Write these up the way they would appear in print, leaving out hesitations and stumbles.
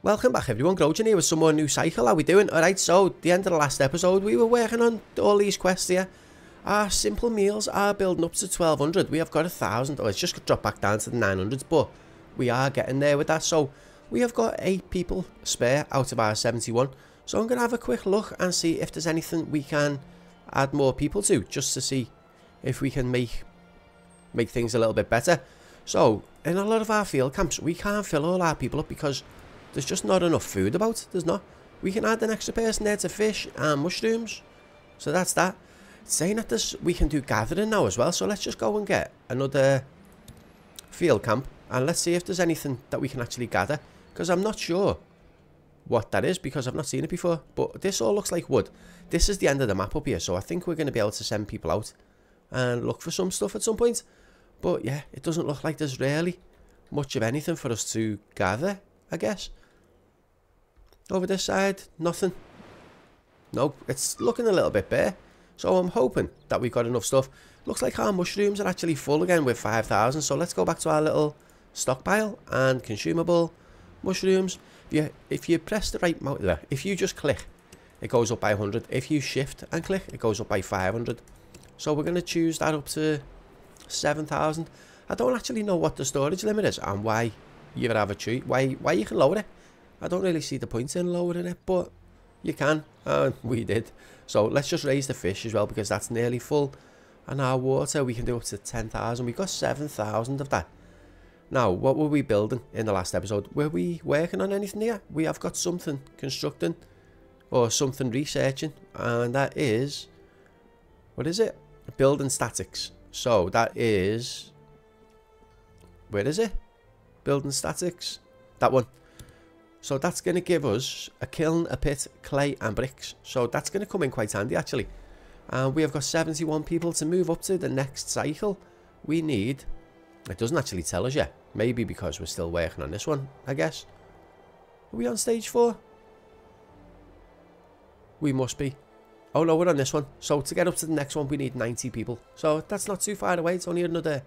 Welcome back everyone, Grojan here with some more new cycle. How we doing? Alright, so the end of the last episode we were working on all these quests here. Our simple meals are building up to 1200. We have got 1000, or it's just dropped back down to the 900s, but we are getting there with that. So we have got 8 people spare out of our 71. So I'm going to have a quick look and see if there's anything we can add more people to, just to see if we can make things a little bit better. So in a lot of our field camps we can't fill all our people up because there's just not enough food about. There's not. We can add an extra person there to fish and mushrooms. So that's that. It's saying that we can do gathering now as well. So let's just go and get another field camp. And let's see if there's anything that we can actually gather. Because I'm not sure what that is because I've not seen it before. But this all looks like wood. This is the end of the map up here. So I think we're going to be able to send people out and look for some stuff at some point. But yeah, it doesn't look like there's really much of anything for us to gather, I guess. Over this side, nothing. Nope, it's looking a little bit bare. So I'm hoping that we've got enough stuff. Looks like our mushrooms are actually full again with 5,000. So let's go back to our little stockpile and consumable mushrooms. If you press the right mouse there, if you just click, it goes up by 100. If you shift and click, it goes up by 500. So we're going to choose that up to 7,000. I don't actually know what the storage limit is and why you have a tree. Why you can lower it. I don't really see the point in lowering it, but you can, and we did. So let's just raise the fish as well because that's nearly full. And our water, we can do up to 10,000. We've got 7,000 of that. Now, what were we building in the last episode? Were we working on anything here? We have got something constructing or something researching, and that is, what is it? Building statics. So that is, where is it? Building statics. That one. So that's going to give us a kiln, a pit, clay and bricks. So that's going to come in quite handy actually. And we have got 71 people to move up to the next cycle. We need, it doesn't actually tell us yet. Maybe because we're still working on this one, I guess. Are we on stage 4? We must be. Oh no, we're on this one. So to get up to the next one we need 90 people. So that's not too far away. It's only another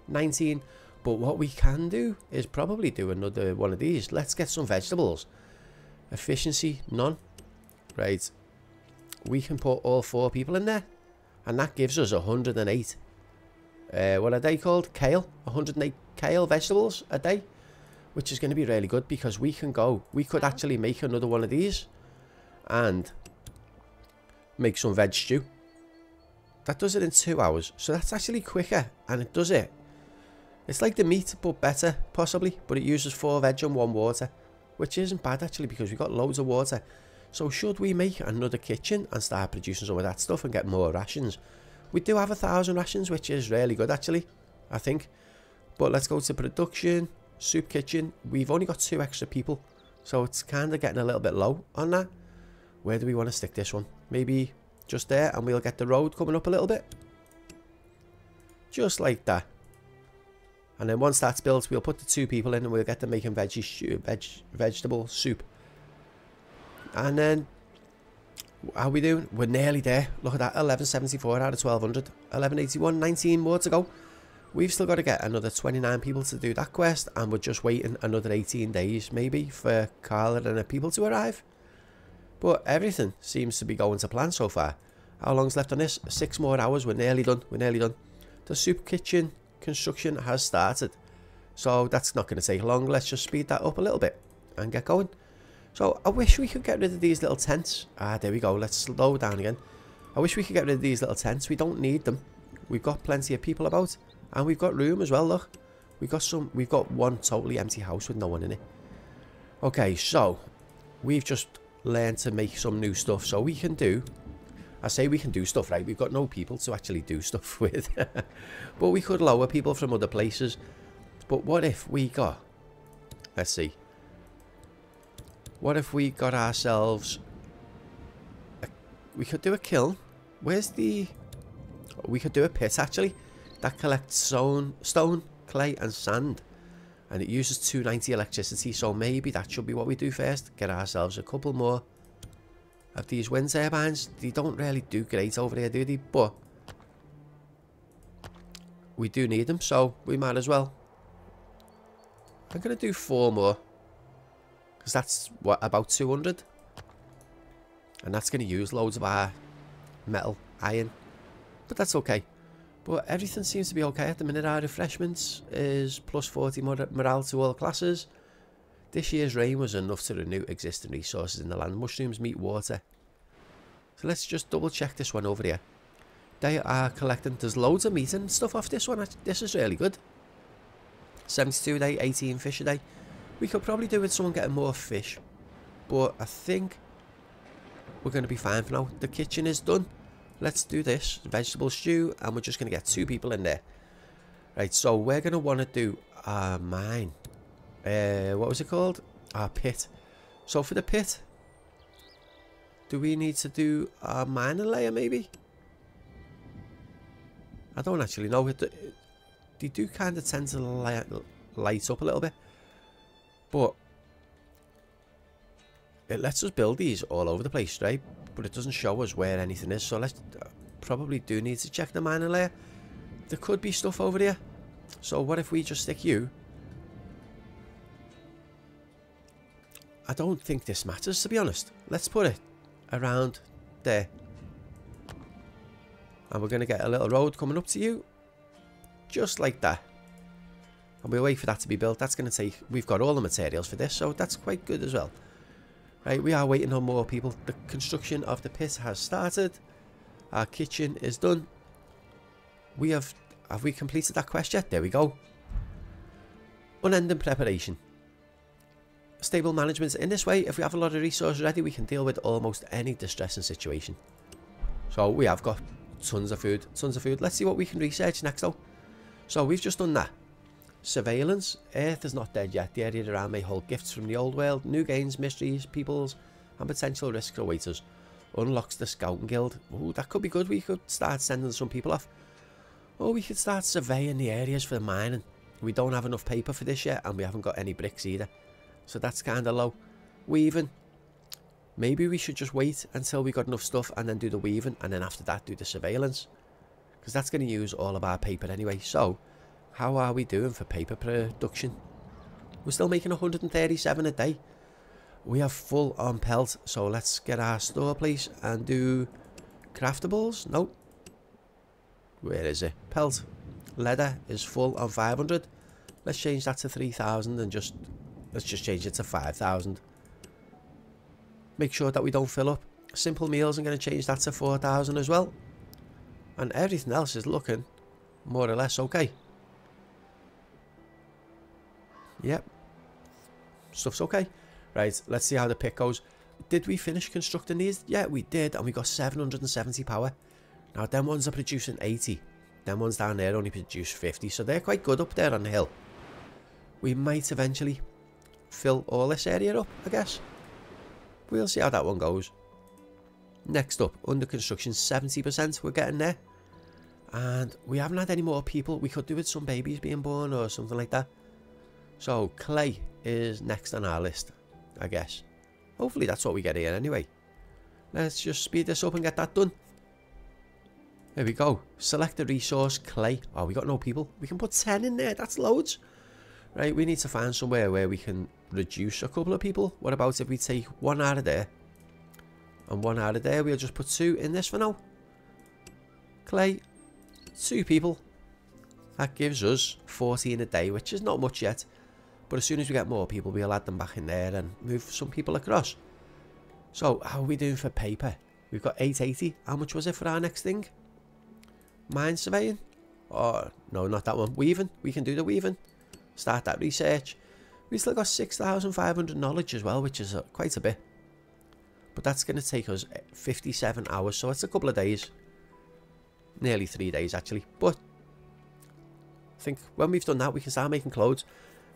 19. But what we can do is probably do another one of these. Let's get some vegetables. Efficiency, none. Right. We can put all 4 people in there. And that gives us 108. What are they called? Kale. 108 kale vegetables a day. Which is going to be really good because we can go. We could actually make another one of these. And make some veg stew. That does it in 2 hours. So that's actually quicker. And it does it. It's like the meat, but better, possibly. But it uses 4 veg and 1 water. Which isn't bad, actually, because we've got loads of water. So should we make another kitchen and start producing some of that stuff and get more rations? We do have 1,000 rations, which is really good, actually, I think. But let's go to production, soup kitchen. We've only got 2 extra people. So it's kind of getting a little bit low on that. Where do we want to stick this one? Maybe just there, and we'll get the road coming up a little bit. Just like that. And then once that's built, we'll put the 2 people in and we'll get them making vegetable soup. And then, how are we doing? We're nearly there. Look at that, 1174 out of 1200. 1181, 19 more to go. We've still got to get another 29 people to do that quest. And we're just waiting another 18 days, maybe, for Carla and her people to arrive. But everything seems to be going to plan so far. How long's left on this? 6 more hours. We're nearly done. We're nearly done. The soup kitchen construction has started, so that's not going to take long. Let's just speed that up a little bit and get going. So I wish we could get rid of these little tents. There we go. Let's slow down again. I wish we could get rid of these little tents. We don't need them. We've got plenty of people about, and we've got room as well. Look, we've got one totally empty house with no one in it. Okay, so we've just learned to make some new stuff, so we can do, I say we can do stuff, right? We've got no people to actually do stuff with. But we could lower people from other places. But what if we got, let's see, what if we got ourselves, we could do a kiln. Where's the, we could do a pit actually. That collects stone, clay and sand. And it uses 290 electricity. So maybe that should be what we do first. Get ourselves a couple more of these wind turbines. They don't really do great over here, do they? But we do need them, so we might as well. I'm going to do 4 more. Because that's, what, about 200? And that's going to use loads of our metal, iron. But that's okay. But everything seems to be okay at the minute. Our refreshments is plus 40 morale to all classes. This year's rain was enough to renew existing resources in the land. Mushrooms, meat, water. So let's just double check this one over here. They are collecting. There's loads of meat and stuff off this one. This is really good. 72 a day, 18 fish a day. We could probably do with someone getting more fish. But I think we're going to be fine for now. The kitchen is done. Let's do this. Vegetable stew. And we're just going to get 2 people in there. Right, so we're going to want to do our mine. What was it called? Our pit. So for the pit, do we need to do our mining layer maybe? I don't actually know. They do kind of tend to light up a little bit. But it lets us build these all over the place, right? But it doesn't show us where anything is. So let's probably do need to check the mining layer. There could be stuff over there. So what if we just stick you? I don't think this matters, to be honest. Let's put it around there. And we're going to get a little road coming up to you. Just like that. And we'll wait for that to be built. That's going to take... We've got all the materials for this, so that's quite good as well. Right, we are waiting on more people. The construction of the pit has started. Our kitchen is done. We have we completed that quest yet? There we go. Unending preparation. Stable management. In this way, if we have a lot of resources ready, we can deal with almost any distressing situation. So we have got tons of food. Tons of food. Let's see what we can research next though. So we've just done that. Surveillance. Earth is not dead yet. The area around may hold gifts from the old world. New gains, mysteries, peoples, and potential risks await us. Unlocks the scouting guild. Ooh, that could be good. We could start sending some people off. Or we could start surveying the areas for the mining. We don't have enough paper for this yet, and we haven't got any bricks either. So that's kind of low. Weaving. Maybe we should just wait until we got enough stuff and then do the weaving, and then after that do the surveillance. Because that's going to use all of our paper anyway. So, how are we doing for paper production? We're still making 137 a day. We have full on pelt. So let's get our store place and do craftables. Nope. Where is it? Pelt. Leather is full on 500. Let's change that to 3,000 and let's just change it to 5,000. Make sure that we don't fill up. Simple meals, I'm going to change that to 4,000 as well. And everything else is looking more or less okay. Yep. Stuff's okay. Right, let's see how the pit goes. Did we finish constructing these? Yeah, we did. And we got 770 power. Now, them ones are producing 80. Them ones down there only produce 50. So they're quite good up there on the hill. We might eventually fill all this area up, I guess. We'll see how that one goes. Next up, under construction, 70%. We're getting there. And we haven't had any more people. We could do with some babies being born or something like that. So, clay is next on our list, I guess. Hopefully that's what we get here anyway. Let's just speed this up and get that done. There we go. Select the resource, clay. Oh, we got no people. We can put 10 in there. That's loads. Right, we need to find somewhere where we can reduce a couple of people. What about if we take 1 out of there and 1 out of there? We'll just put 2 in this for now. Clay, 2 people. That gives us 14 a day, which is not much yet. But as soon as we get more people, we'll add them back in there and move some people across. So, how are we doing for paper? We've got 880. How much was it for our next thing? Mine surveying? Oh, no, not that one. Weaving. We can do the weaving. Start that research. We still got 6,500 knowledge as well, which is quite a bit. But that's going to take us 57 hours, so it's a couple of days. Nearly 3 days, actually. But I think when we've done that, we can start making clothes.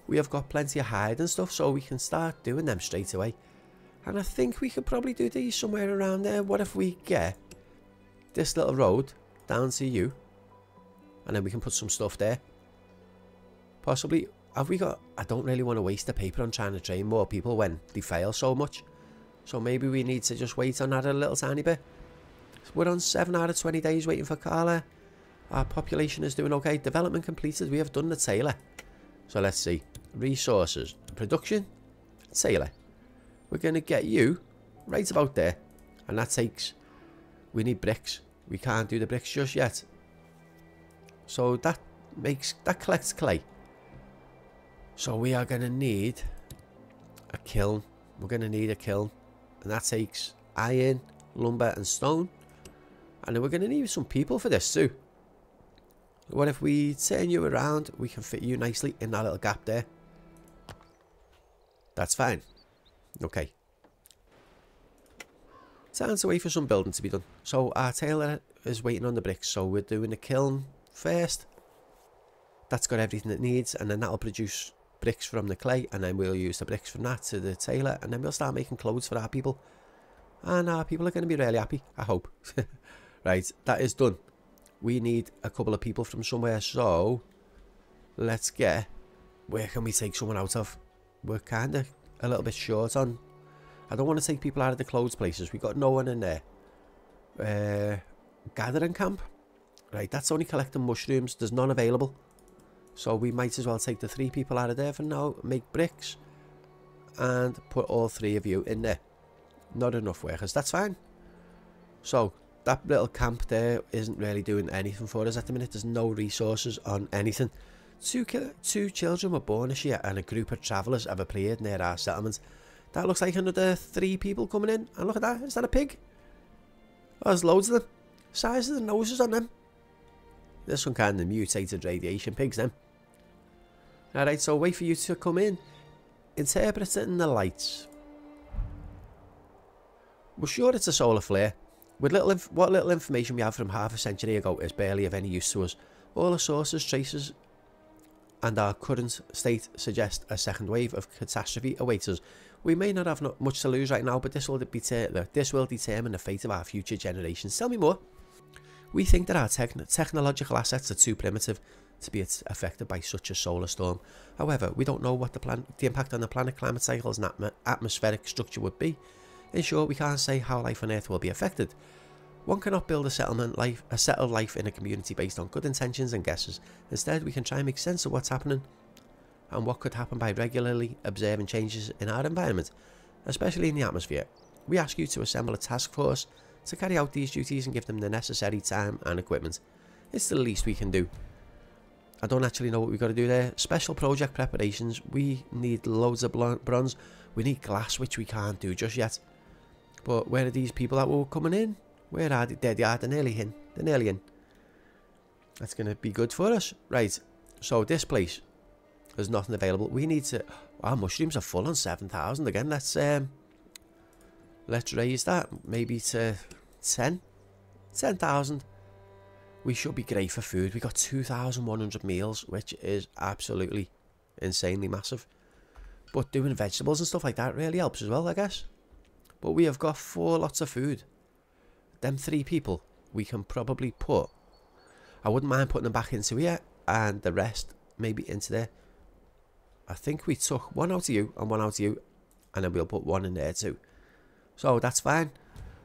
We have got plenty of hide and stuff, so we can start doing them straight away. And I think we could probably do these somewhere around there. What if we get this little road down to you? And then we can put some stuff there. Possibly. Have we got... I don't really want to waste the paper on trying to train more people when they fail so much. So maybe we need to just wait on that a little tiny bit. We're on 7 out of 20 days waiting for Carla. Our population is doing okay. Development completed. We have done the tailor. So let's see. Resources. Production. Tailor. We're going to get you right about there. And that takes... We need bricks. We can't do the bricks just yet. So that collects clay. So we are going to need a kiln. We're going to need a kiln. And that takes iron, lumber and stone. And then we're going to need some people for this too. What if we turn you around? We can fit you nicely in that little gap there. That's fine. Okay. Time to wait for some building to be done. So our tailor is waiting on the bricks. So we're doing the kiln first. That's got everything it needs. And then that'll produce bricks from the clay. And then we'll use the bricks from that to the tailor. And then we'll start making clothes for our people. And our people are going to be really happy. I hope. Right. That is done. We need a couple of people from somewhere. So let's get... Where can we take someone out of? We're kind of a little bit short on... I don't want to take people out of the clothes places. We've got no one in there. Gathering camp. Right, that's only collecting mushrooms. There's none available. So we might as well take the 3 people out of there for now. Make bricks. And put all 3 of you in there. Not enough workers. That's fine. So that little camp there isn't really doing anything for us at the minute. There's no resources on anything. Two children were born this year and a group of travellers have appeared near our settlement. That looks like another 3 people coming in. And look at that. Is that a pig? Oh, there's loads of them. Size of the noses on them. There's some kind of mutated radiation pigs then. Alright, so wait for you to come in. Interpreting the lights. We're sure it's a solar flare. With what little information we have from half a century ago is barely of any use to us. All the sources, traces and our current state suggest a second wave of catastrophe awaits us. We may not have much to lose right now, but this will determine the fate of our future generations. Tell me more. We think that our technological assets are too primitive to be affected by such a solar storm. However, we don't know what the impact on the planet climate cycles and atmospheric structure would be. In short, we can't say how life on Earth will be affected. One cannot build a settled life in a community based on good intentions and guesses. Instead, we can try and make sense of what's happening and what could happen by regularly observing changes in our environment, especially in the atmosphere. We ask you to assemble a task force to carry out these duties and give them the necessary time and equipment. It's the least we can do. I don't actually know what we've got to do there. Special project preparations. We need loads of bronze. We need glass, which we can't do just yet. But where are these people that were coming in? Where are they? There they are. They're nearly in. They're nearly in. That's going to be good for us. Right. So this place, there's nothing available. We need to... Our mushrooms are full on 7,000 again. Let's raise that maybe to 10,000. We should be great for food. We got 2,100 meals, which is absolutely insanely massive. But doing vegetables and stuff like that really helps as well, I guess. But we have got 4 lots of food. Them 3 people we can probably put... I wouldn't mind putting them back into here and the rest maybe into there. I think we took 1 out of you and 1 out of you, and then we'll put 1 in there too. So that's fine.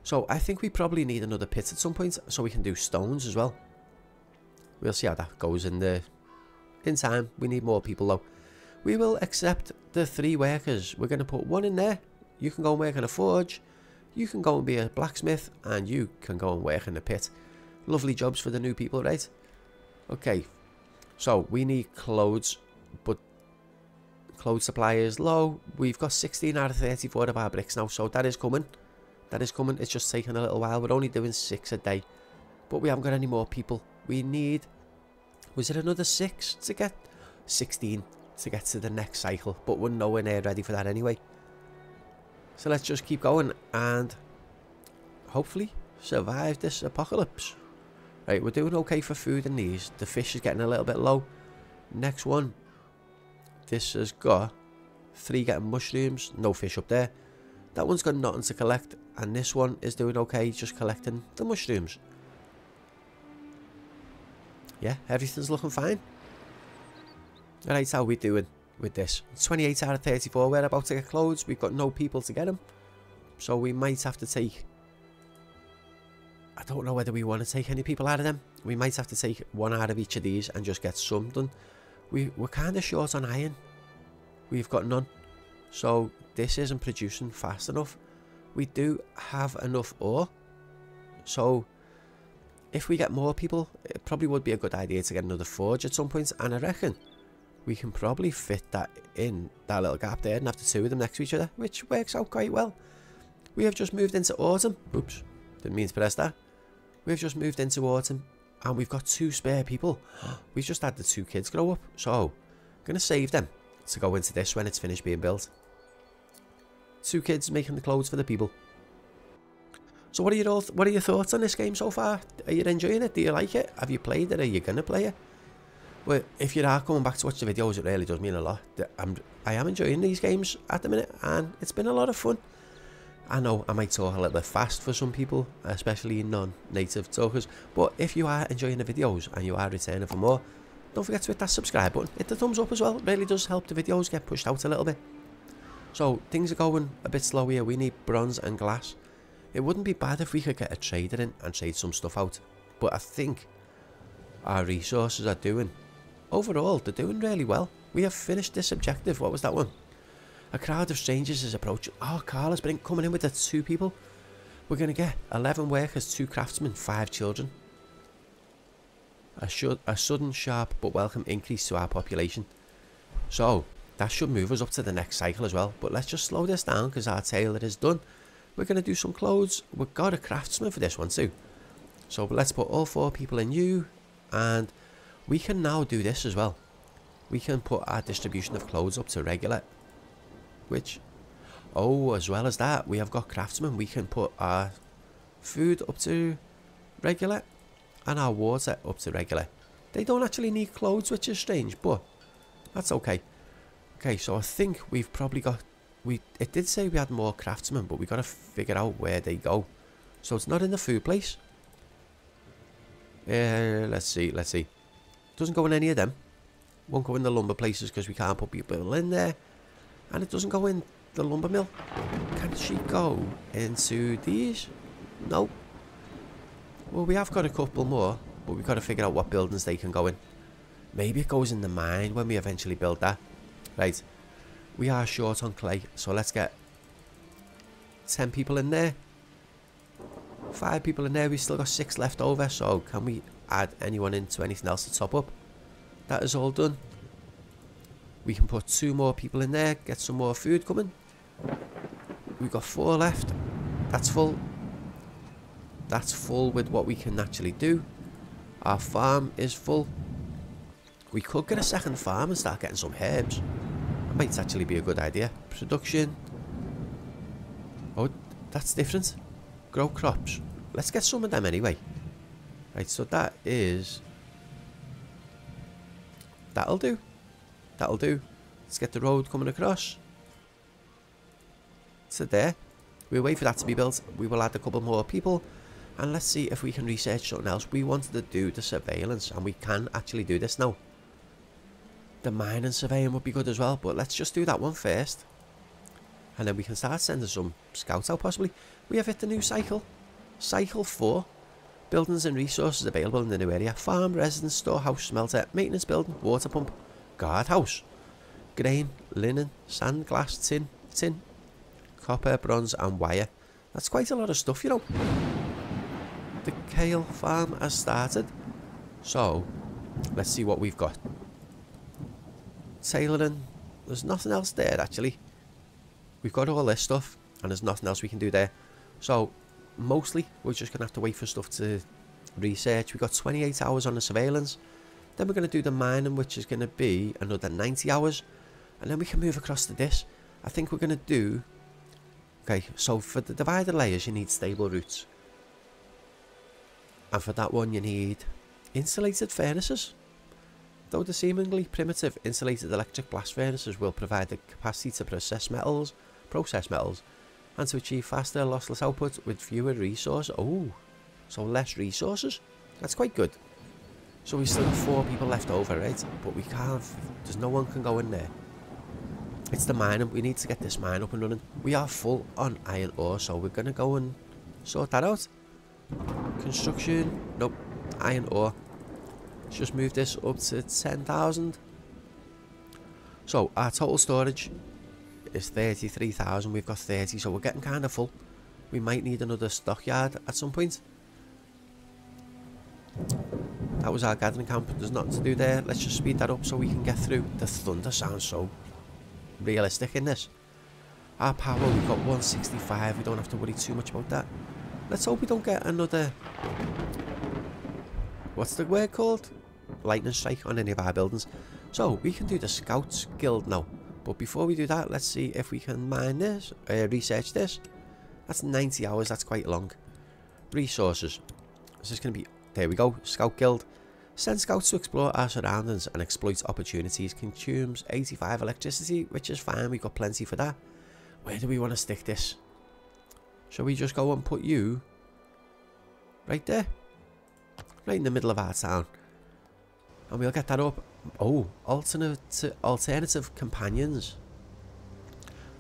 So I think we probably need another pit at some point so we can do stones as well. We'll see how that goes in time. We need more people though. We will accept the 3 workers. We're going to put 1 in there. You can go and work in a forge. You can go and be a blacksmith. And you can go and work in the pit. Lovely jobs for the new people, right? Okay. So we need clothes. But clothes supply is low. We've got 16 out of 34 of our bricks now. So that is coming. That is coming. It's just taking a little while. We're only doing 6 a day. But we haven't got any more people. We need... Was it another 6 to get? 16 to get to the next cycle. But we're nowhere near ready for that anyway. So let's just keep going and hopefully survive this apocalypse. Right, we're doing okay for food in these. The fish is getting a little bit low. Next one. This has got 3 getting mushrooms. No fish up there. That one's got nothing to collect. And this one is doing okay, just collecting the mushrooms. Yeah, everything's looking fine. Alright, how are we doing with this? 28 out of 34. We're about to get clothes. We've got no people to get them. So we might have to take... I don't know whether we want to take any people out of them. We might have to take 1 out of each of these and just get some done. We're kind of short on iron. We've got none. So this isn't producing fast enough. We do have enough ore. So if we get more people, it probably would be a good idea to get another forge at some point. And I reckon we can probably fit that in that little gap there and have the two of them next to each other, which works out quite well. We have just moved into autumn. Oops, didn't mean to press that. We've just moved into autumn and we've got 2 spare people. We've just had the 2 kids grow up, so I'm going to save them to go into this when it's finished being built. 2 kids making the clothes for the people. So what are your thoughts on this game so far? Are you enjoying it? Do you like it? Have you played it? Are you going to play it? Well, if you are coming back to watch the videos, it really does mean a lot. I am enjoying these games at the minute and it's been a lot of fun. I know I might talk a little bit fast for some people, especially non-native talkers, but if you are enjoying the videos and you are returning for more, don't forget to hit that subscribe button, hit the thumbs up as well. It really does help the videos get pushed out a little bit. So things are going a bit slow here. We need bronze and glass. It wouldn't be bad if we could get a trader in and trade some stuff out, but I think our resources are doing, overall they're doing really well. We have finished this objective. What was that one? A crowd of strangers is approaching. Oh, Carla's been coming in with the 2 people. We're going to get 11 workers, 2 craftsmen, 5 children. A sudden, sharp but welcome increase to our population. So, that should move us up to the next cycle as well. But let's just slow this down because our tailor is done. We're going to do some clothes. We've got a craftsman for this one too. So, let's put all 4 people in you. And we can now do this as well. We can put our distribution of clothes up to regular. Which, oh, as well as that, we have got craftsmen. We can put our food up to regular and our water up to regular. They don't actually need clothes, which is strange, but that's okay. Okay, so I think we've probably got, it did say we had more craftsmen, but we got to figure out where they go. So it's not in the food place. Let's see. Doesn't go in any of them. Won't go in the lumber places because we can't put people in there. And it doesn't go in the lumber mill. Can she go into these? No. Well, we have got a couple more, but we've got to figure out what buildings they can go in. Maybe it goes in the mine when we eventually build that. Right. We are short on clay, so let's get 10 people in there. 5 people in there. We've still got 6 left over, so can we add anyone into anything else to top up? That is all done. We can put 2 more people in there, get some more food coming. We've got 4 left. That's full. That's full with what we can actually do. Our farm is full. We could get a second farm and start getting some herbs. That might actually be a good idea. Production. Oh, that's different. Grow crops. Let's get some of them anyway. Right, so that is... That'll do. That'll do. Let's get the road coming across. So there. We'll wait for that to be built. We will add a couple more people. And let's see if we can research something else. We wanted to do the surveillance. And we can actually do this now. The mine and surveying would be good as well. But let's just do that one first. And then we can start sending some scouts out possibly. We have hit the new cycle. Cycle 4. Buildings and resources available in the new area. Farm, residence, storehouse, smelter, maintenance building, water pump, guardhouse, grain, linen, sand, glass, tin, copper, bronze and wire. That's quite a lot of stuff, you know. The kale farm has started. So, let's see what we've got. Tailoring. There's nothing else there actually. We've got all this stuff and there's nothing else we can do there. So, mostly we're just going to have to wait for stuff to research. We've got 28 hours on the surveillance. Then we're going to do the mining, which is going to be another 90 hours. And then we can move across to this. I think we're going to do... Okay, so for the divided layers you need stable roots. And for that one you need insulated furnaces. Though the seemingly primitive insulated electric blast furnaces will provide the capacity to process metals, and to achieve faster lossless output with fewer resources. Oh, so less resources? That's quite good. So we still have 4 people left over, right? But we can't, there's no one can go in there. It's the mining, we need to get this mine up and running. We are full on iron ore, so we're going to go and sort that out. Construction, nope, iron ore. Let's just move this up to 10,000. So our total storage is 33,000. We've got 30, so we're getting kind of full. We might need another stockyard at some point. That was our gathering camp. There's nothing to do there. Let's just speed that up so we can get through. The thunder sounds so realistic in this. Our power, we've got 165. We don't have to worry too much about that. Let's hope we don't get another... What's the word called? Lightning strike on any of our buildings. So, we can do the Scouts Guild now. But before we do that, let's see if we can mine this, research this. That's 90 hours, that's quite long. Resources. This is going to be... There we go, Scout Guild. Send scouts to explore our surroundings and exploit opportunities. Consumes 85 electricity, which is fine, we've got plenty for that. Where do we want to stick this? Shall we just go and put you right there? Right in the middle of our town. And we'll get that up. Oh, alternative companions.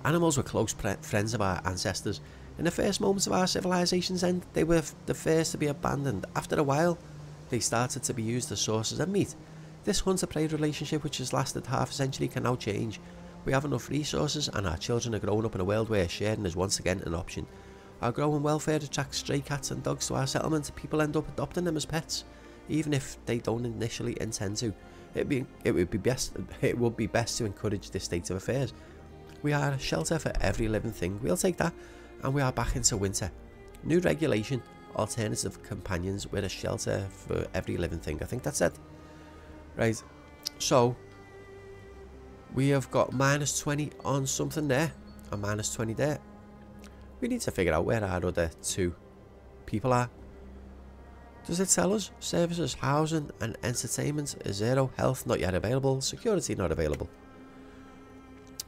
Animals were close friends of our ancestors. In the first moments of our civilization's end, they were the first to be abandoned. After a while, they started to be used as sources of meat. This hunter-prey relationship, which has lasted half a century, can now change. We have enough resources and our children are growing up in a world where sharing is once again an option. Our growing welfare attracts stray cats and dogs to our settlement. People end up adopting them as pets, even if they don't initially intend to. It would be best to encourage this state of affairs. We are a shelter for every living thing. We'll take that. And we are back into winter. New regulation, alternative companions with a shelter for every living thing. I think that's it. Right, so we have got -20 on something there and -20 there. We need to figure out where our other two people are. Does it tell us? Services, housing and entertainment is 0. Health not yet available. Security not available.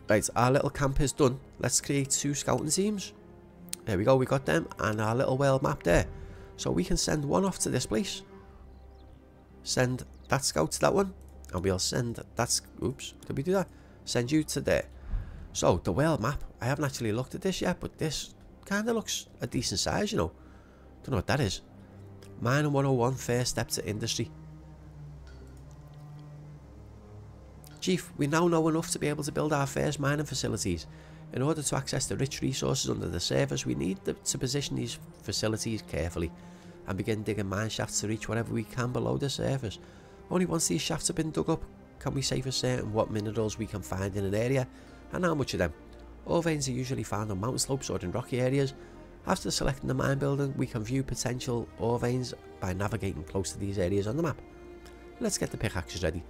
Right, our little camp is done. Let's create 2 scouting teams. There we go, we got them and our little world map there. So we can send one off to this place. Send that scout to that one. And we'll send that... Oops, did we do that? Send you to there. So, the world map. I haven't actually looked at this yet, but this kind of looks a decent size, you know. Don't know what that is. Mining 101, first step to industry. Chief, we now know enough to be able to build our first mining facilities. In order to access the rich resources under the surface, we need to position these facilities carefully and begin digging mine shafts to reach whatever we can below the surface. Only once these shafts have been dug up can we say for certain what minerals we can find in an area and how much of them. Ore veins are usually found on mountain slopes or in rocky areas. After selecting the mine building, we can view potential ore veins by navigating close to these areas on the map. Let's get the pickaxes ready.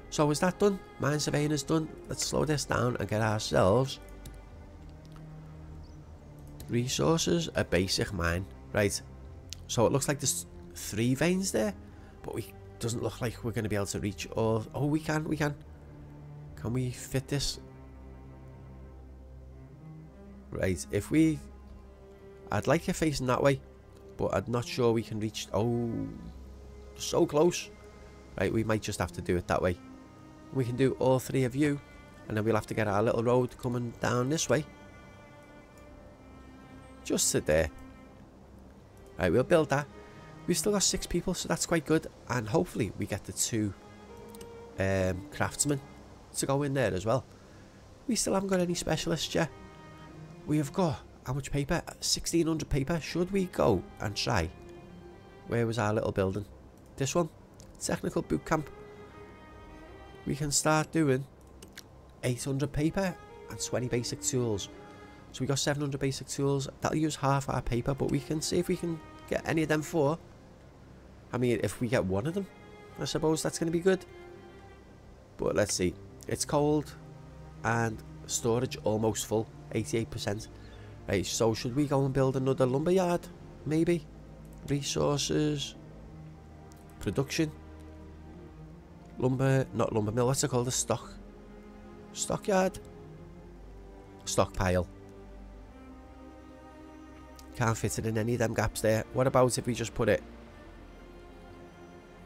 So is that done? Mine surveying is done. Let's slow this down and get ourselves resources, a basic mine. Right, so it looks like there's 3 veins there, but it doesn't look like we're going to be able to reach all. Oh, we can. Can we fit this? Right, if we... I'd like it facing that way, but I'm not sure we can reach... Oh, so close. Right, we might just have to do it that way. We can do all 3 of you, and then we'll have to get our little road coming down this way. Just to there. Right, we'll build that. We've still got 6 people, so that's quite good. And hopefully we get the 2 craftsmen to go in there as well. We still haven't got any specialists yet. We have got, how much paper? 1600 paper. Should we go and try? Where was our little building? This one? Technical boot camp. We can start doing 800 paper and 20 basic tools. So we got 700 basic tools. That'll use half our paper, but we can see if we can get any of them 4. I mean, if we get one of them, I suppose that's going to be good. But let's see. It's cold and storage almost full, 88%. Right, so should we go and build another lumber yard? Maybe. Resources. Production. Lumber, not lumber mill, what's it called? A stockyard? Stockpile. Can't fit it in any of them gaps there. What about if we just put it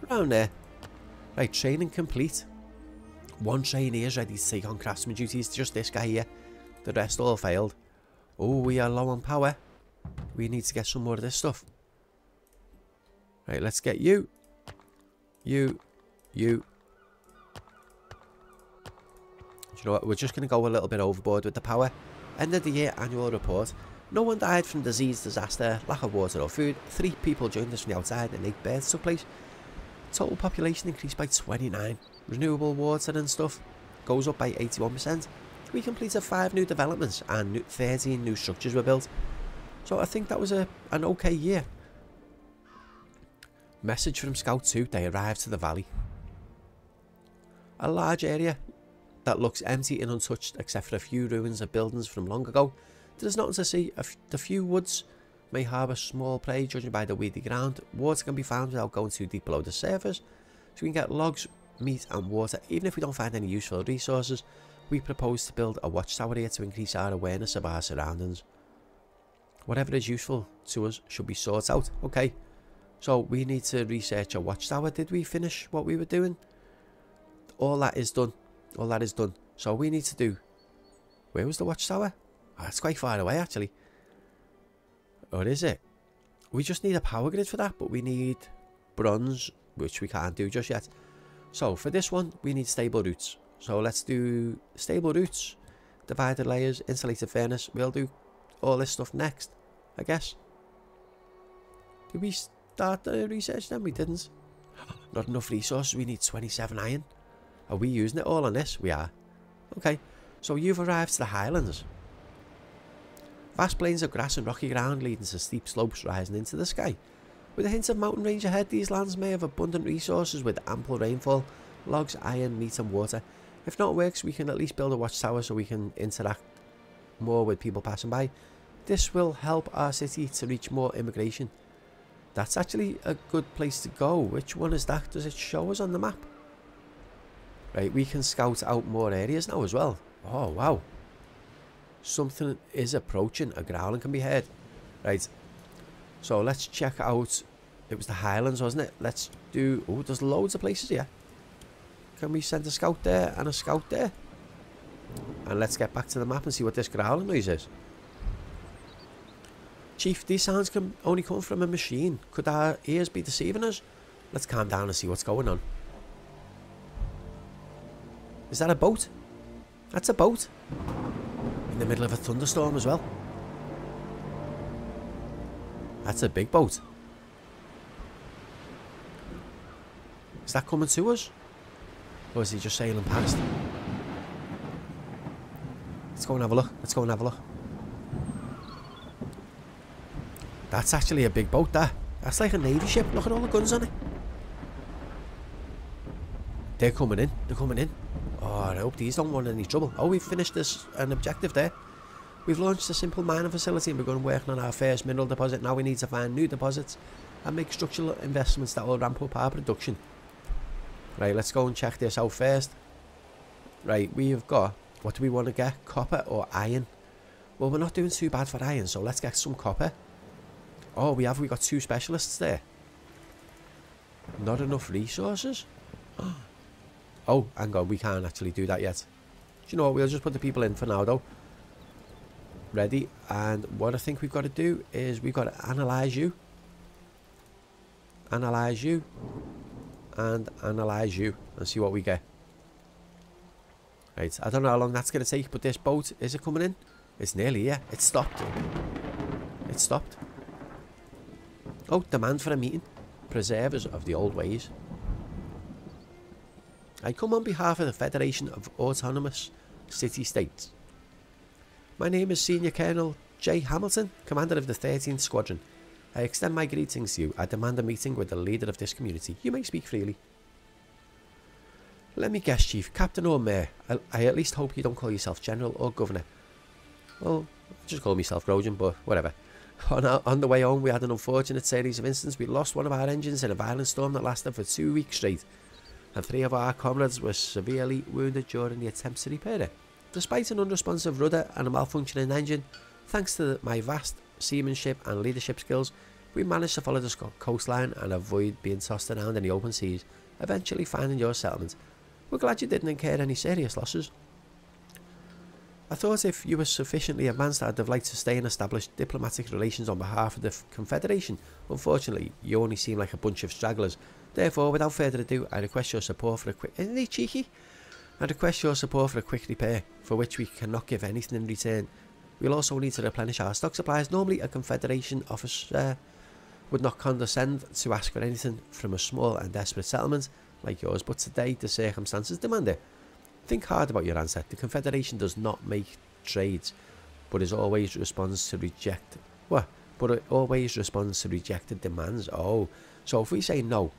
around there? Right, training complete. 1 trainee is ready to take on craftsman duties. Just this guy here. The rest all failed. Oh, we are low on power. We need to get some more of this stuff. Right, let's get you. You. you know what, we're just going to go a little bit overboard with the power. End of the year annual report. No one died from disease, disaster, lack of water or food. 3 people joined us from the outside and 8 births took place. Total population increased by 29. Renewable water and stuff goes up by 81%. We completed 5 new developments and 13 new structures were built. So I think that was an okay year. Message from Scout 2, they arrived to the valley. A large area that looks empty and untouched except for a few ruins of buildings from long ago. There's nothing to see. The few woods may harbour small prey judging by the weedy ground. Water can be found without going too deep below the surface. So we can get logs, meat and water. Even if we don't find any useful resources, we propose to build a watchtower here to increase our awareness of our surroundings. Whatever is useful to us should be sought out. Okay, so we need to research a watchtower. Did we finish what we were doing? All that is done. All that is done. So we need to do... Where was the watchtower? Oh, it's quite far away actually. Or is it? We just need a power grid for that, but we need bronze, which we can't do just yet. So for this one, we need stable roots. So let's do stable roots, divided layers, insulated furnace. We'll do all this stuff next, I guess. Did we start the research then? We didn't. Not enough resources. We need 27 iron. Are we using it all on this? We are. Okay, so you've arrived to the highlands. Vast plains of grass and rocky ground leading to steep slopes rising into the sky. With a hint of mountain range ahead, these lands may have abundant resources with ample rainfall, logs, iron, meat and water. If not works, we can at least build a watchtower so we can interact more with people passing by. This will help our city to reach more immigration. That's actually a good place to go. Which one is that? Does it show us on the map? Right, we can scout out more areas now as well. Oh, wow. Something is approaching. A growling can be heard. Right. So let's check out... It was the Highlands, wasn't it? Let's do... Oh, there's loads of places here. Can we send a scout there and a scout there? And let's get back to the map and see what this growling noise is. Chief, these sounds can only come from a machine. Could our ears be deceiving us? Let's calm down and see what's going on. Is that a boat? That's a boat. In the middle of a thunderstorm as well. That's a big boat. Is that coming to us? Or is he just sailing past? Let's go and have a look. Let's go and have a look. That's actually a big boat, that. That's like a navy ship. Look at all the guns on it. They're coming in. They're coming in. Oh, I hope these don't want any trouble. Oh, we've finished an objective there. We've launched a simple mining facility and begun working on our first mineral deposit. Now we need to find new deposits and make structural investments that will ramp up our production. Right, let's go and check this out first. Right, we've got... What do we want to get? Copper or iron? Well, we're not doing too bad for iron, so let's get some copper. Oh, we got 2 specialists there. Not enough resources? Oh, hang on, we can't actually do that yet. Do you know what, we'll just put the people in for now though. Ready, and what I think we've got to do is we've got to analyse you. Analyse you. And analyse you. And see what we get. Right, I don't know how long that's going to take, but this boat, is it coming in? It's nearly here. It stopped. It stopped. Oh, demand for a meeting. Preservers of the old ways. I come on behalf of the Federation of Autonomous City-States. My name is Senior Colonel J. Hamilton, Commander of the 13th Squadron. I extend my greetings to you. I demand a meeting with the leader of this community. You may speak freely. Let me guess, Chief. Captain or Mayor? I at least hope you don't call yourself General or Governor. Well, I just call myself Grojan, but whatever. On the way home, we had an unfortunate series of incidents. We lost one of our engines in a violent storm that lasted for 2 weeks straight, and 3 of our comrades were severely wounded during the attempts to repair it. Despite an unresponsive rudder and a malfunctioning engine, thanks to my vast seamanship and leadership skills, we managed to follow the coastline and avoid being tossed around in the open seas, eventually finding your settlement. We're glad you didn't incur any serious losses. I thought if you were sufficiently advanced, I'd have liked to stay and establish diplomatic relations on behalf of the Confederation. Unfortunately, you only seem like a bunch of stragglers. Therefore, without further ado, I request your support for a quick... Isn't he cheeky? I request your support for a quick repair, for which we cannot give anything in return. We'll also need to replenish our stock supplies. Normally, a Confederation officer would not condescend to ask for anything from a small and desperate settlement like yours, but today the circumstances demand it. Think hard about your answer. The Confederation does not make trades, but it always responds to reject. What? But it always responds to rejected demands. Oh, so if we say no,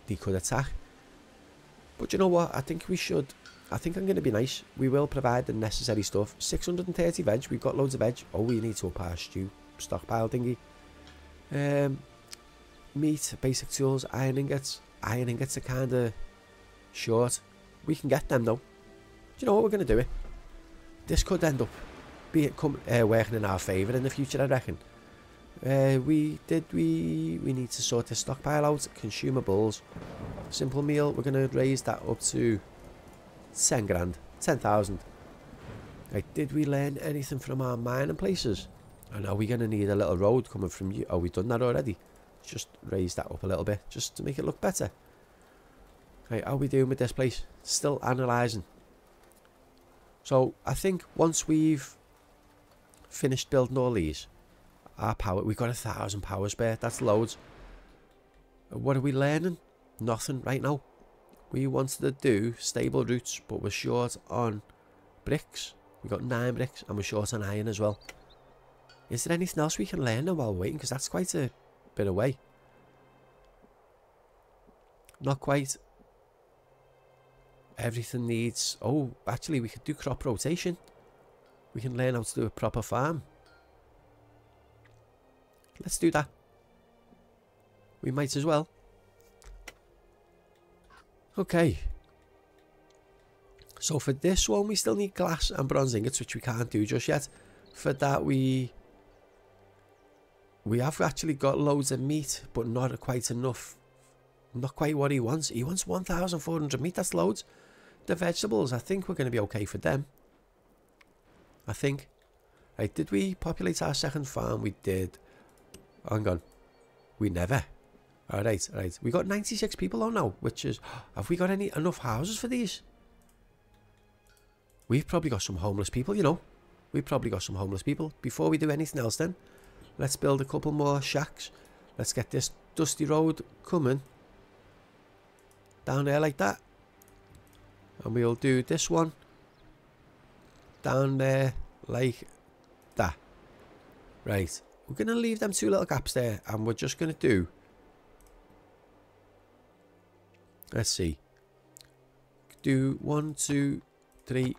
they could attack. But you know what? I think we should. I think I'm going to be nice. We will provide the necessary stuff. 630 veg. We've got loads of veg. Oh, we need to up our stew stockpile thingy. Meat, basic tools, iron ingots. Iron ingots are kind of short. We can get them though. Do you know what we're going to do? This could end up working in our favour in the future, I reckon. We need to sort this stockpile out. Consumables. Simple meal. We're going to raise that up to 10 grand. 10,000. Right, did we learn anything from our mining places? And are we going to need a little road coming from you? Oh, we've done that already. Just raise that up a little bit, just to make it look better. Right, how are we doing with this place? Still analysing. So, I think once we've finished building all these, our power, we've got 1,000 power spare. That's loads. What are we learning? Nothing right now. We wanted to do stable routes, but we're short on bricks. We've got 9 bricks, and we're short on iron as well. Is there anything else we can learn while we're waiting? Because that's quite a bit away. Not quite. Everything needs... Oh, actually, we could do crop rotation. We can learn how to do a proper farm. Let's do that. We might as well. Okay. So for this one, we still need glass and bronze ingots, which we can't do just yet. For that, we have actually got loads of meat, but not quite enough. Not quite what he wants. He wants 1,400 meat. That's loads. The vegetables, I think we're going to be okay for them. I think. Right, did we populate our second farm? We did. Hang on. We never. Alright, right. We got 96 people on now, which is... Have we got enough houses for these? We've probably got some homeless people, you know. We've probably got some homeless people. Before we do anything else then, let's build a couple more shacks. Let's get this dusty road coming down there like that. And we'll do this one down there like that. Right. We're going to leave them 2 little gaps there, and we're just going to do... Let's see. Do 1, 2, 3...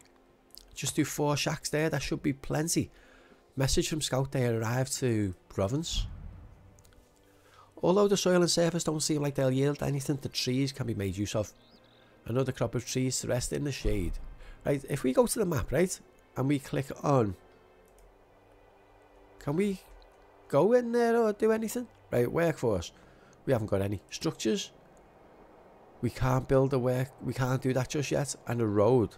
Just do 4 shacks there. That should be plenty. Message from Scout. They arrived to Province. Although the soil and surface don't seem like they'll yield anything, the trees can be made use of. Another crop of trees to rest in the shade. Right, if we go to the map, right, and we click on... Can we go in there or do anything? Right, workforce. We haven't got any. Structures. We can't build a work... We can't do that just yet. And a road.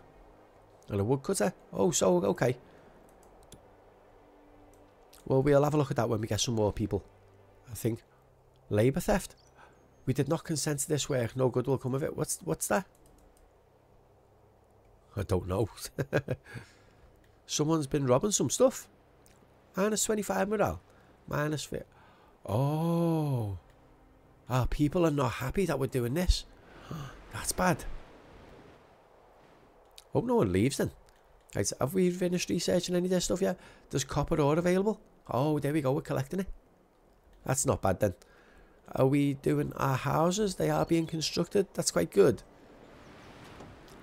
And a woodcutter. Oh, so, okay. Well, we'll have a look at that when we get some more people. I think. Labour theft. We did not consent to this work. No good will come of it. What's that? I don't know. Someone's been robbing some stuff. Minus 25 morale. Minus 50. Oh. Our people are not happy that we're doing this. That's bad. Hope no one leaves then. Right, have we finished researching any of this stuff yet? There's copper ore available. Oh, there we go. We're collecting it. That's not bad then. Are we doing our houses? They are being constructed. That's quite good.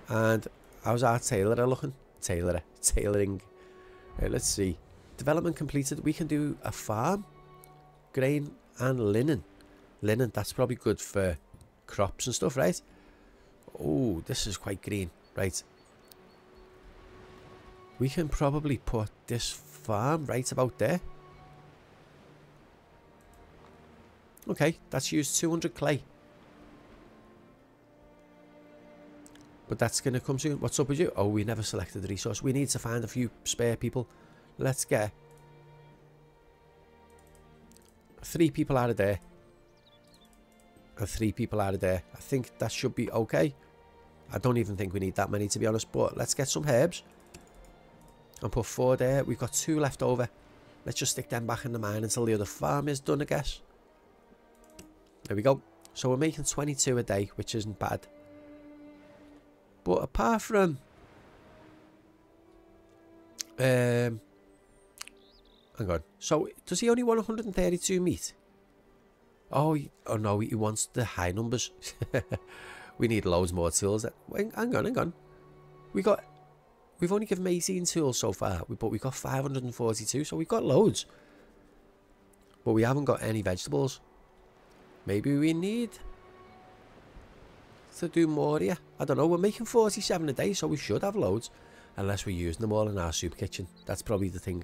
And how's our tailorer looking? Tailoring. Right, let's see. Development completed. We can do a farm. Grain and linen. Linen, that's probably good for crops and stuff, right? Oh, this is quite green. Right. We can probably put this farm right about there. Okay, that's used 200 clay. But that's going to come soon. What's up with you? Oh, we never selected the resource. We need to find a few spare people. Let's get 3 people out of there. And 3 people out of there. I think that should be okay. I don't even think we need that many, to be honest. But let's get some herbs. And put 4 there. We've got 2 left over. Let's just stick them back in the mine until the other farm is done, I guess. There we go. So we're making 22 a day, which isn't bad. But apart from... hang on. So, does he only want 132 meat? Oh no, he wants the high numbers. We need loads more tools. Hang on. We've only given him 18 tools so far, but we've got 542, so we've got loads. But we haven't got any vegetables. Maybe we need to do more here. I don't know. We're making 47 a day, so we should have loads. Unless we're using them all in our soup kitchen. That's probably the thing.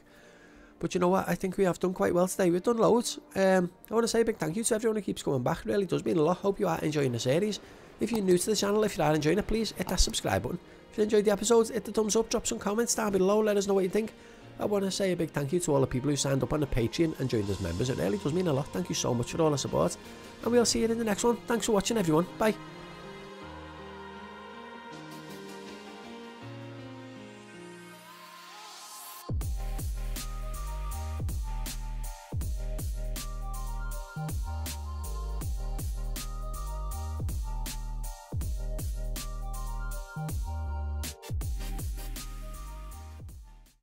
But you know what? I think we have done quite well today. We've done loads. I want to say a big thank you to everyone who keeps coming back. It really does mean a lot. Hope you are enjoying the series. If you're new to the channel, if you are enjoying it, please hit that subscribe button. If you enjoyed the episodes, hit the thumbs up, drop some comments down below, let us know what you think. I want to say a big thank you to all the people who signed up on the Patreon and joined as members. It really does mean a lot. Thank you so much for all the support. And we'll see you in the next one. Thanks for watching, everyone. Bye.